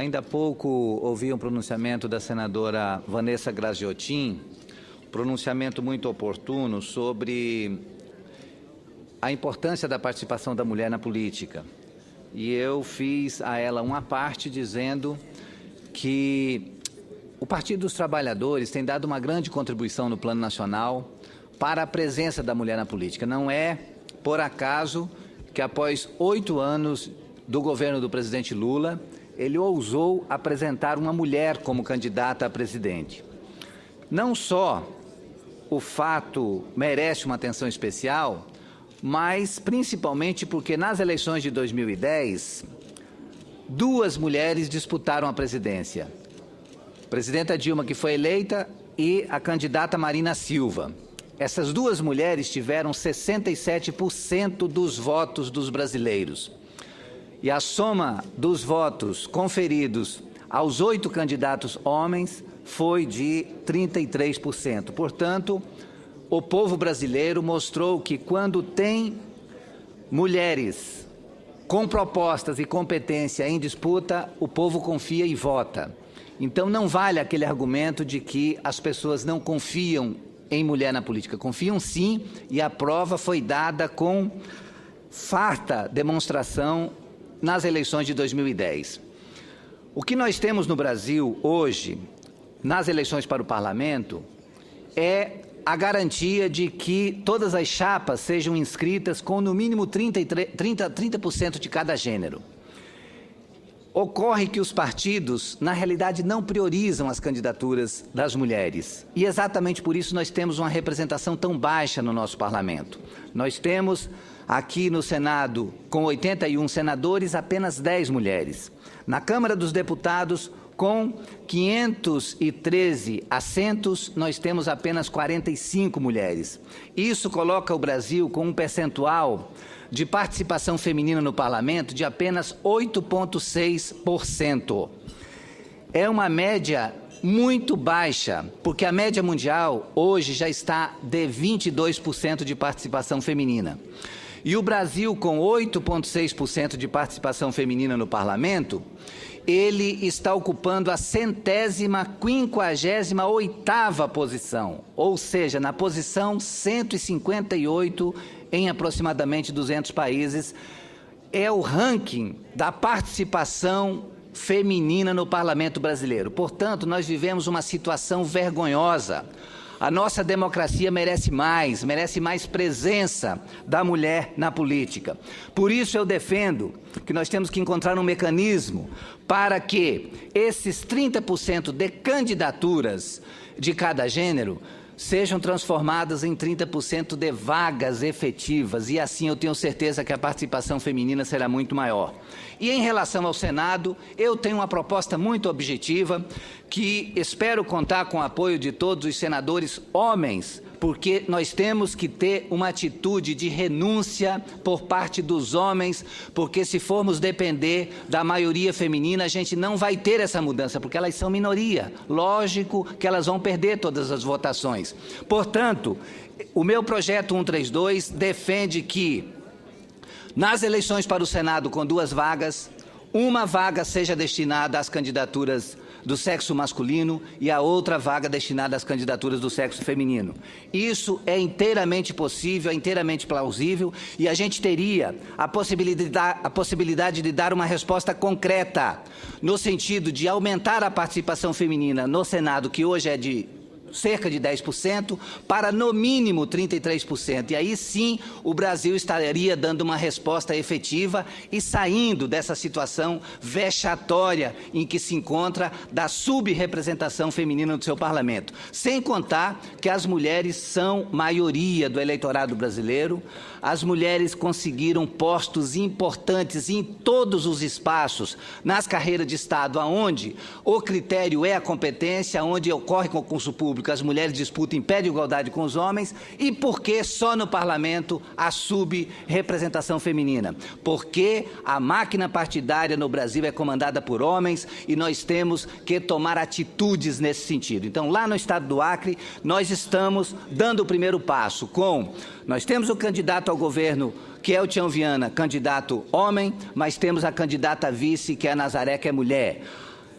Ainda há pouco ouvi um pronunciamento da senadora Vanessa Graziotin, pronunciamento muito oportuno sobre a importância da participação da mulher na política. E eu fiz a ela uma parte dizendo que o Partido dos Trabalhadores tem dado uma grande contribuição no plano nacional para a presença da mulher na política. Não é por acaso que após 8 anos do governo do presidente Lula, ele ousou apresentar uma mulher como candidata a presidente. Não só o fato merece uma atenção especial, mas principalmente porque nas eleições de 2010, 2 mulheres disputaram a presidência. A presidenta Dilma, que foi eleita, e a candidata Marina Silva. Essas 2 mulheres tiveram 67% dos votos dos brasileiros. E a soma dos votos conferidos aos 8 candidatos homens foi de 33%. Portanto, o povo brasileiro mostrou que quando tem mulheres com propostas e competência em disputa, o povo confia e vota. Então não vale aquele argumento de que as pessoas não confiam em mulher na política. Confiam sim, e a prova foi dada com farta demonstração nas eleições de 2010. O que nós temos no Brasil hoje, nas eleições para o parlamento, é a garantia de que todas as chapas sejam inscritas com no mínimo 30% de cada gênero. Ocorre que os partidos, na realidade, não priorizam as candidaturas das mulheres. E exatamente por isso nós temos uma representação tão baixa no nosso parlamento. Nós temos aqui no Senado, com 81 senadores, apenas 10 mulheres. Na Câmara dos Deputados, com 513 assentos, nós temos apenas 45 mulheres. Isso coloca o Brasil com um percentual de participação feminina no parlamento de apenas 8,6%. É uma média muito baixa, porque a média mundial hoje já está de 22% de participação feminina. E o Brasil, com 8,6% de participação feminina no parlamento, ele está ocupando a 158ª posição, ou seja, na posição 158 em aproximadamente 200 países. É o ranking da participação feminina no parlamento brasileiro. Portanto, nós vivemos uma situação vergonhosa. A nossa democracia merece mais presença da mulher na política. Por isso eu defendo que nós temos que encontrar um mecanismo para que esses 30% de candidaturas de cada gênero sejam transformadas em 30% de vagas efetivas, e assim eu tenho certeza que a participação feminina será muito maior. E em relação ao Senado, eu tenho uma proposta muito objetiva, que espero contar com o apoio de todos os senadores homens, porque nós temos que ter uma atitude de renúncia por parte dos homens, porque se formos depender da maioria feminina, a gente não vai ter essa mudança, porque elas são minoria. Lógico que elas vão perder todas as votações. Portanto, o meu projeto 132 defende que, nas eleições para o Senado com 2 vagas, uma vaga seja destinada às candidaturas do sexo masculino e a outra vaga destinada às candidaturas do sexo feminino. Isso é inteiramente possível, é inteiramente plausível, e a gente teria a possibilidade de dar uma resposta concreta, no sentido de aumentar a participação feminina no Senado, que hoje é de cerca de 10%, para no mínimo 33%. E aí sim o Brasil estaria dando uma resposta efetiva e saindo dessa situação vexatória em que se encontra da subrepresentação feminina no seu parlamento. Sem contar que as mulheres são maioria do eleitorado brasileiro. As mulheres conseguiram postos importantes em todos os espaços nas carreiras de Estado, onde o critério é a competência, onde ocorre concurso público, as mulheres disputam em pé de igualdade com os homens. E por que só no parlamento a subrepresentação feminina? Porque a máquina partidária no Brasil é comandada por homens e nós temos que tomar atitudes nesse sentido. Então, lá no estado do Acre, nós estamos dando o primeiro passo nós temos o candidato ao governo Keltian Viana, candidato homem, mas temos a candidata vice, que é a Nazaré, que é mulher.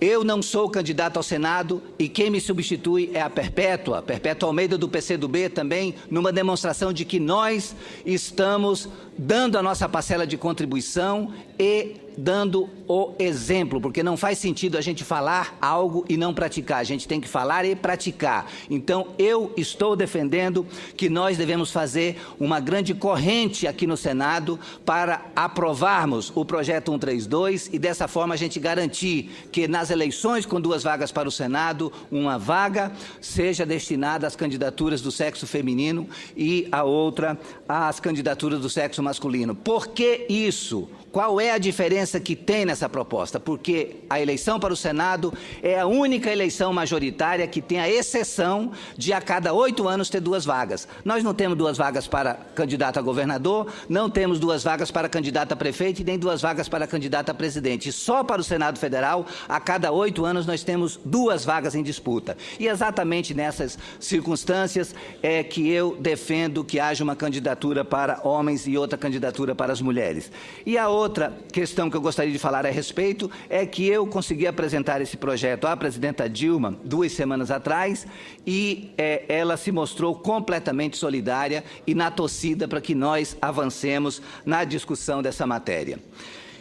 Eu não sou candidato ao Senado e quem me substitui é a Perpétua Almeida do PCdoB, também numa demonstração de que nós estamos dando a nossa parcela de contribuição e dando o exemplo, porque não faz sentido a gente falar algo e não praticar, a gente tem que falar e praticar. Então, eu estou defendendo que nós devemos fazer uma grande corrente aqui no Senado para aprovarmos o projeto 132 e dessa forma a gente garantir que nas eleições com 2 vagas para o Senado, uma vaga seja destinada às candidaturas do sexo feminino e a outra às candidaturas do sexo masculino. Por que isso? Qual é a diferença que tem nessa proposta? Porque a eleição para o Senado é a única eleição majoritária que tem a exceção de a cada 8 anos ter 2 vagas. Nós não temos 2 vagas para candidato a governador, não temos 2 vagas para candidato a prefeito e nem 2 vagas para candidato a presidente. Só para o Senado Federal, a cada 8 anos nós temos 2 vagas em disputa. E exatamente nessas circunstâncias é que eu defendo que haja uma candidatura para homens e outra candidatura para as mulheres. E a outra questão que eu gostaria de falar a respeito é que eu consegui apresentar esse projeto à presidenta Dilma 2 semanas atrás e ela se mostrou completamente solidária e na torcida para que nós avancemos na discussão dessa matéria.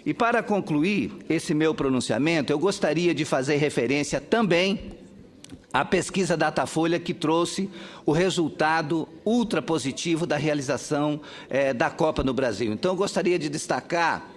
E para concluir esse meu pronunciamento, eu gostaria de fazer referência também à pesquisa Datafolha que trouxe o resultado ultra positivo da realização da Copa no Brasil. Então, eu gostaria de destacar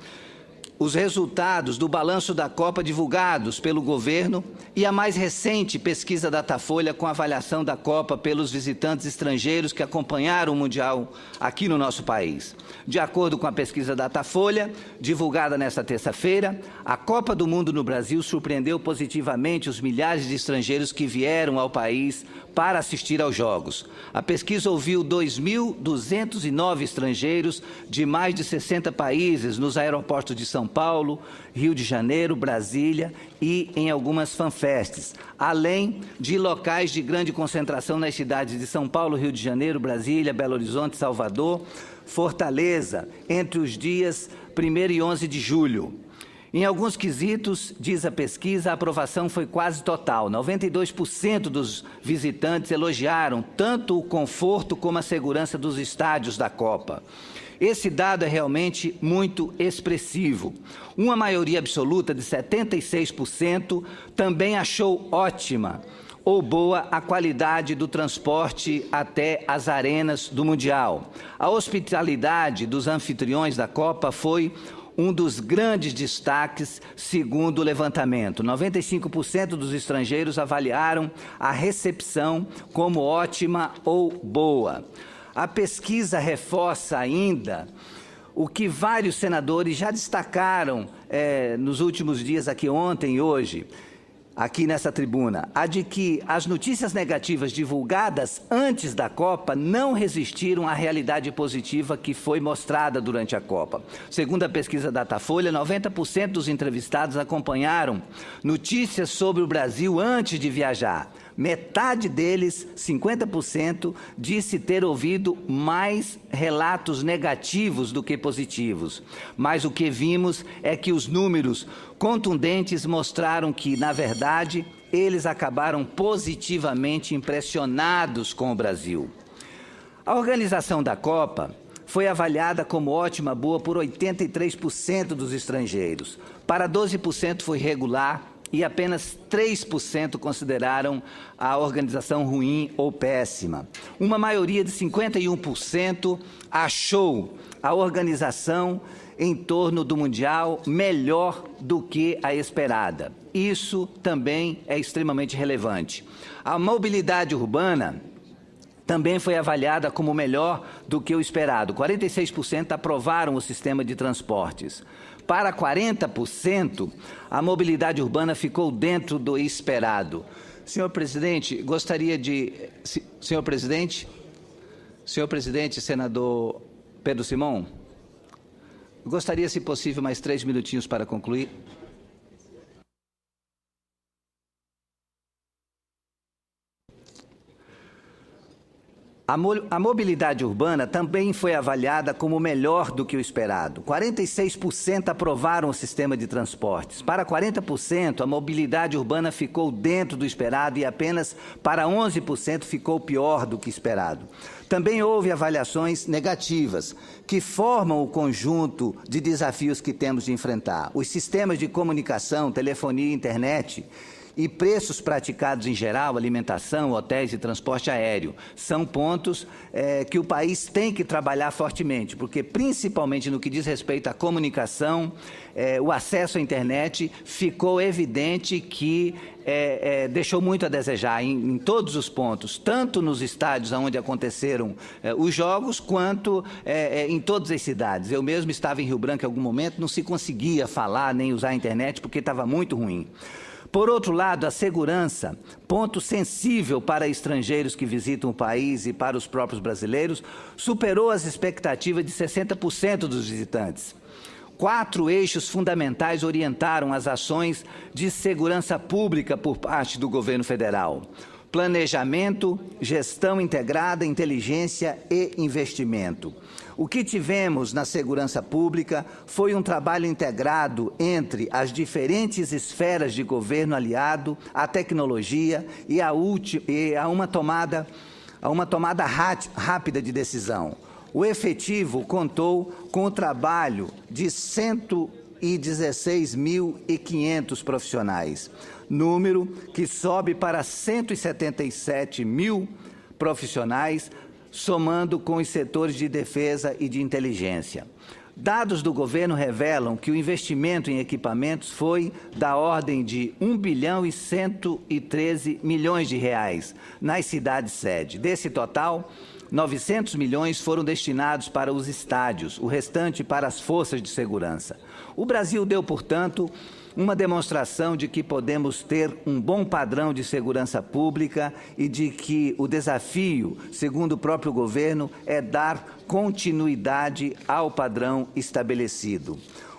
os resultados do balanço da Copa divulgados pelo governo e a mais recente pesquisa Datafolha com avaliação da Copa pelos visitantes estrangeiros que acompanharam o Mundial aqui no nosso país. De acordo com a pesquisa Datafolha, divulgada nesta terça-feira, a Copa do Mundo no Brasil surpreendeu positivamente os milhares de estrangeiros que vieram ao país para assistir aos Jogos. A pesquisa ouviu 2.209 estrangeiros de mais de 60 países nos aeroportos de São Paulo, Rio de Janeiro, Brasília e em algumas fanfests, além de locais de grande concentração nas cidades de São Paulo, Rio de Janeiro, Brasília, Belo Horizonte, Salvador, Fortaleza, entre os dias 1º e 11 de julho. Em alguns quesitos, diz a pesquisa, a aprovação foi quase total. 92% dos visitantes elogiaram tanto o conforto como a segurança dos estádios da Copa. Esse dado é realmente muito expressivo. Uma maioria absoluta de 76% também achou ótima ou boa a qualidade do transporte até as arenas do Mundial. A hospitalidade dos anfitriões da Copa foi um dos grandes destaques, segundo o levantamento. 95% dos estrangeiros avaliaram a recepção como ótima ou boa. A pesquisa reforça ainda o que vários senadores já destacaram nos últimos dias, aqui ontem e hoje, aqui nessa tribuna, a de que as notícias negativas divulgadas antes da Copa não resistiram à realidade positiva que foi mostrada durante a Copa. Segundo a pesquisa Datafolha, 90% dos entrevistados acompanharam notícias sobre o Brasil antes de viajar. Metade deles, 50%, disse ter ouvido mais relatos negativos do que positivos. Mas o que vimos é que os números contundentes mostraram que, na verdade, eles acabaram positivamente impressionados com o Brasil. A organização da Copa foi avaliada como ótima, boa por 83% dos estrangeiros. Para 12% foi regular e apenas 3% consideraram a organização ruim ou péssima. Uma maioria de 51% achou a organização em torno do Mundial melhor do que a esperada. Isso também é extremamente relevante. A mobilidade urbana também foi avaliada como melhor do que o esperado. 46% aprovaram o sistema de transportes. Para 40%, a mobilidade urbana ficou dentro do esperado. Senhor presidente, gostaria de... Senhor presidente, senador Pedro Simão, gostaria, se possível, mais 3 minutinhos para concluir. A mobilidade urbana também foi avaliada como melhor do que o esperado. 46% aprovaram o sistema de transportes. Para 40%, a mobilidade urbana ficou dentro do esperado e apenas para 11% ficou pior do que esperado. Também houve avaliações negativas, que formam o conjunto de desafios que temos de enfrentar. Os sistemas de comunicação, telefonia e internet e preços praticados em geral, alimentação, hotéis e transporte aéreo, são pontos que o país tem que trabalhar fortemente, porque principalmente no que diz respeito à comunicação, o acesso à internet, ficou evidente que deixou muito a desejar em todos os pontos, tanto nos estádios onde aconteceram os jogos, quanto em todas as cidades. Eu mesmo estava em Rio Branco em algum momento, não se conseguia falar nem usar a internet porque estava muito ruim. Por outro lado, a segurança, ponto sensível para estrangeiros que visitam o país e para os próprios brasileiros, superou as expectativas de 60% dos visitantes. 4 eixos fundamentais orientaram as ações de segurança pública por parte do governo federal: planejamento, gestão integrada, inteligência e investimento. O que tivemos na segurança pública foi um trabalho integrado entre as diferentes esferas de governo aliado à tecnologia e a uma tomada rápida de decisão. O efetivo contou com o trabalho de 116.500 profissionais, número que sobe para 177 mil profissionais, somando com os setores de defesa e de inteligência. Dados do governo revelam que o investimento em equipamentos foi da ordem de R$ 1.113 bilhões nas cidades-sede. Desse total, 900 milhões foram destinados para os estádios, o restante para as forças de segurança. O Brasil deu, portanto, uma demonstração de que podemos ter um bom padrão de segurança pública e de que o desafio, segundo o próprio governo, é dar continuidade ao padrão estabelecido.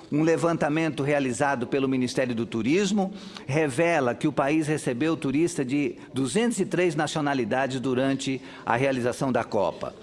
Um levantamento realizado pelo Ministério do Turismo revela que o país recebeu turista de 203 nacionalidades durante a realização da Copa.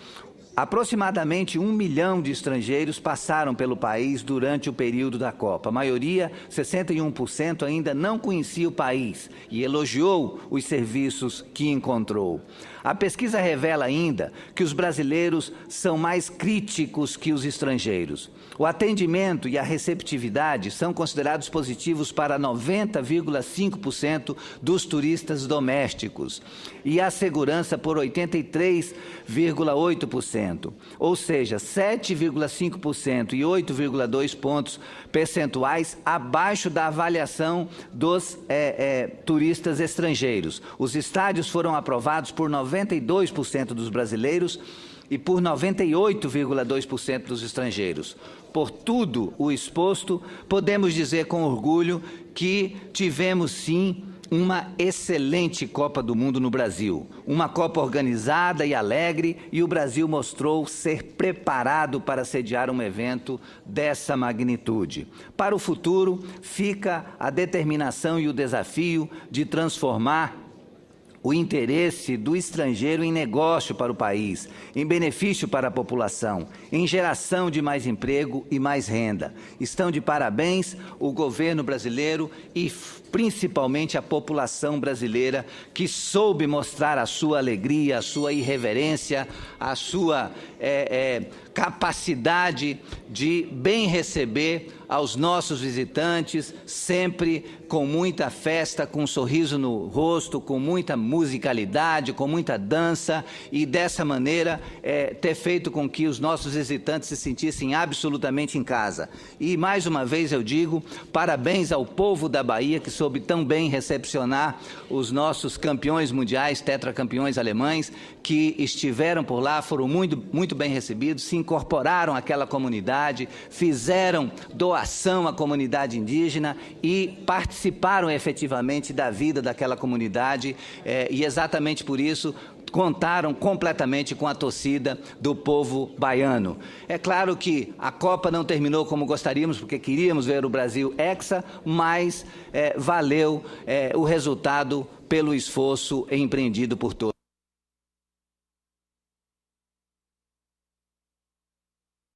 Aproximadamente 1 milhão de estrangeiros passaram pelo país durante o período da Copa. A maioria, 61%, ainda não conhecia o país e elogiou os serviços que encontrou. A pesquisa revela ainda que os brasileiros são mais críticos que os estrangeiros. O atendimento e a receptividade são considerados positivos para 90,5% dos turistas domésticos e a segurança por 83,8%, ou seja, 7,5% e 8,2 pontos percentuais abaixo da avaliação dos turistas estrangeiros. Os estádios foram aprovados por 92% dos brasileiros e por 98,2% dos estrangeiros. Por tudo o exposto, podemos dizer com orgulho que tivemos, sim, uma excelente Copa do Mundo no Brasil. Uma Copa organizada e alegre, e o Brasil mostrou ser preparado para sediar um evento dessa magnitude. Para o futuro, fica a determinação e o desafio de transformar o interesse do estrangeiro em negócio para o país, em benefício para a população, em geração de mais emprego e mais renda. Estão de parabéns o governo brasileiro e principalmente a população brasileira, que soube mostrar a sua alegria, a sua irreverência, a sua capacidade de bem receber aos nossos visitantes, sempre com muita festa, com um sorriso no rosto, com muita musicalidade, com muita dança, e dessa maneira ter feito com que os nossos visitantes se sentissem absolutamente em casa. E mais uma vez eu digo, parabéns ao povo da Bahia, que soube tão bem recepcionar os nossos campeões mundiais, tetracampeões alemães, que estiveram por lá, foram muito bem recebidos, se incorporaram àquela comunidade, fizeram doação à comunidade indígena e participaram efetivamente da vida daquela comunidade, e exatamente por isso contaram completamente com a torcida do povo baiano. É claro que a Copa não terminou como gostaríamos, porque queríamos ver o Brasil hexa, mas valeu o resultado pelo esforço empreendido por todos.